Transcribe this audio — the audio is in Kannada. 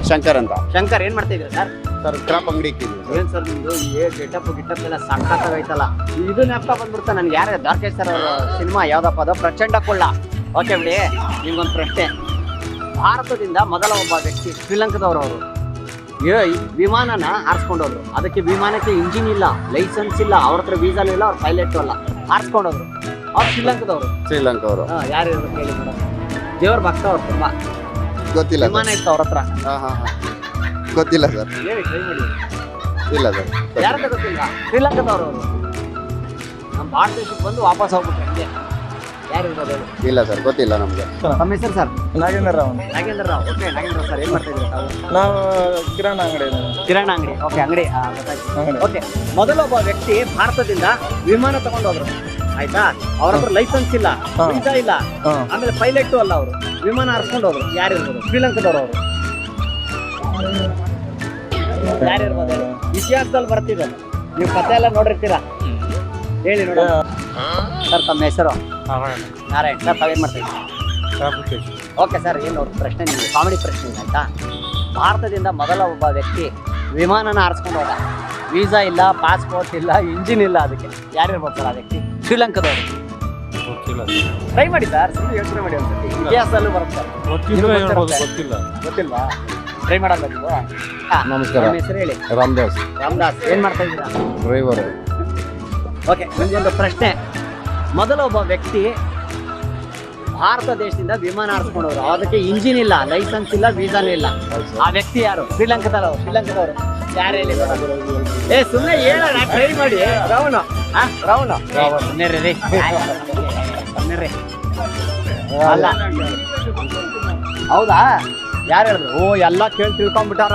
ಶಂಕರ್ ಅಂತ. ಶಂಕರ್ ಏನ್ ಮಾಡ್ತಾ ಇದ್ದೀರಾ ಸರ್? ಸರ್ ಕ್ರಾಪ್ ಅಂಗಡಿ ಇಟ್ಟಿದ್ದೀವಿ. ಏನ್ ಸರ್ ನಿಮ್ದು ಗಿಟಪ್ ಎಲ್ಲ ಸಕ್ಕತ್ತಾಗೈತಲ್ಲ. ಇದು ನೆನಪ ಬಂದ್ಬಿಡ್ತಾ ನನ್ಗೆ ಯಾರೇ ದಾರ್ಕೇಶ್ ಸರ್ ಅವರ ಸಿನಿಮಾ ಯಾವ್ದಪ್ಪ ಅದು, ಪ್ರಚಂಡ ಕೊಳ್ಳ. ಓಕೆ ಬಿಡಿ, ನಿಮ್ಗೊಂದು ಪ್ರಶ್ನೆ. ಭಾರತದಿಂದ ಮೊದಲ ಒಬ್ಬ ವ್ಯಕ್ತಿ ಶ್ರೀಲಂಕಾದವರು ಅವರು ವಿಮಾನನ ಹಾರಿಸ್ಕೊಂಡೋದ್ರು. ಅದಕ್ಕೆ ವಿಮಾನಕ್ಕೆ ಇಂಜಿನ್ ಇಲ್ಲ, ಲೈಸೆನ್ಸ್ ಇಲ್ಲ, ಅವ್ರ ಹತ್ರ ವೀಸಾನು ಇಲ್ಲ, ಅವ್ರ ಪೈಲಟ್ ಅಲ್ಲ, ಹಾರಿಸ್ಕೊಂಡೋದ್ರು. ಅವ್ರು ಶ್ರೀಲಂಕಾದವರು. ಶ್ರೀಲಂಕಾ ಅವರು. ಯಾರು ಇರ್ಬೇಕು ಹೇಳಿ ಮೇಡಮ್? ದೇವ್ರ ಭಕ್ತ ಅವ್ರು ತುಂಬಾ. ಗೊತ್ತಿಲ್ಲ. ವಿಮಾನ ಇತ್ತು ಅವ್ರ ಹತ್ರ. ಗೊತ್ತಿಲ್ಲ ಸರ್. ಹೇಳಿ, ಟ್ರೈ ಮಾಡಿ. ಇಲ್ಲ ಸರ್. ಯಾರಂತ ಗೊತ್ತಿಲ್ಲ. ಶ್ರೀಲಂಕಾದವರು ಅವರು ನಮ್ಮ ಭಾರತ ದೇಶಕ್ಕೆ ಬಂದು ವಾಪಸ್ ಹೋಗ್ಬಿಟ್ರೆ ಹಂಗೆ. ಯಾರು ಇರ್ಬೋದು ಹೇಳಿ? ಇಲ್ಲ ಸರ್, ಗೊತ್ತಿಲ್ಲ ನಮ್ಗೆ. ತಮ್ಮ ಹೆಸರು sir? Nagendra Rao. Nagendra Rao. Okay Nagendra sir, ಏನ್ ಮಾಡ್ತಾ ಇದ್ದೀರಾ ತಾವು? ನಾವು ಕಿರಾಣ ಅಂಗಡಿ. ಕಿರಾಣ ಅಂಗಡಿ. ಓಕೆ, ಅಂಗಡಿ ಗೊತ್ತಾಯ್ತು. ಓಕೆ, ಮೊದಲ ಒಬ್ಬ ವ್ಯಕ್ತಿ ಭಾರತದಿಂದ ವಿಮಾನ ತಗೊಂಡೋದ್ರು, ಆಯ್ತಾ? ಅವ್ರ ಹತ್ರ ಲೈಸೆನ್ಸ್ ಇಲ್ಲ, ವೀಸಾ ಇಲ್ಲ, ಆಮೇಲೆ ಪೈಲಟ್ ಅಲ್ಲ, ಅವರು ವಿಮಾನ ಹಾರಿಸ್ಕೊಂಡು ಹೋದ್ರು. ಯಾರು ಇರ್ಬೋದು? ಶ್ರೀಲಂಕಾದವರು ಅವರು. ಯಾರು ಇರ್ಬೋದು ಹೇಳಿ? ಇತಿಹಾಸದಲ್ಲಿ ಬರ್ತಿದೆ, ನೀವು ಕಥೆ ಎಲ್ಲ ನೋಡಿರ್ತೀರಾ. ಹೇಳಿ ನೋಡಿ ಸರ್. ತಮ್ಮ ಹೆಸರು? ನಾರಾಯಣ್ ಸರ್. ತಾವೇನ್ ಮಾಡ್ತಾ ಇದ್ದೀರಿ? ಓಕೆ ಸರ್, ಏನು ಪ್ರಶ್ನೆ ನಿಮಗೆ ಕಾಮಿಡಿ ಪ್ರಶ್ನೆ ಇದೆ ಆಯ್ತಾ? ಭಾರತದಿಂದ ಮೊದಲ ಒಬ್ಬ ವ್ಯಕ್ತಿ ವಿಮಾನನ ಹಾರಿಸ್ಕೊಂಡು ಹೋದ. ವೀಸಾ ಇಲ್ಲ, ಪಾಸ್ಪೋರ್ಟ್ ಇಲ್ಲ, ಇಂಜಿನ್ ಇಲ್ಲ. ಅದಕ್ಕೆ ಯಾರಿರ್ಬೋದು ಸರ್ ಆ ವ್ಯಕ್ತಿ? ಶ್ರೀಲಂಕಾದವರು. ಟ್ರೈ ಮಾಡಿ ಸರ್, ಸುಮ್ಮನೆ ಯೋಚನೆ ಮಾಡಿ ಒಂದ್ಸತಿ. ಇತಿಹಾಸದಲ್ಲೂ ಬರುತ್ತೆ. ಗೊತ್ತಿಲ್ವಾ? ಟ್ರೈ ಮಾಡಲ್ಲ ನೀವು? ನಮಸ್ಕಾರ. ನಿಮ್ಮ ಹೆಸರು ಹೇಳಿ? ರಾಮದಾಸ್. ರಾಮದಾಸ್. ಏನ್ ಮಾಡ್ತಾ ಇದ್ದೀರಾ? ಡ್ರೈವರ್. ಓಕೆ, ನಿಮ್ಗೊಂದು ಪ್ರಶ್ನೆ. ಮೊದಲ ಒಬ್ಬ ವ್ಯಕ್ತಿ ಭಾರತ ದೇಶದಿಂದ ವಿಮಾನ ಹಾರಿಸ್ಕೊಂಡವ್ರು. ಅದಕ್ಕೆ ಇಂಜಿನ್ ಇಲ್ಲ, ಲೈಸೆನ್ಸ್ ಇಲ್ಲ, ವೀಸಾನು ಇಲ್ಲ. ಆ ವ್ಯಕ್ತಿ ಯಾರು? ಶ್ರೀಲಂಕಾದವರು. ಶ್ರೀಲಂಕಾದವರು ಯಾರು ಹೇಳಿ? ಸುಮ್ಮನೆ ಹೇಳೋಣ, ಟ್ರೈ ಮಾಡಿ. ರಾವಣ. ರಾವಣ. ಅಲ್ಲ, ಹೌದಾ? ಯಾರು ಹೇಳಿದ್ರು? ಓ, ಎಲ್ಲ ಕೇಳಿ ತಿಳ್ಕೊಂಡ್ಬಿಟ್ಟಾರ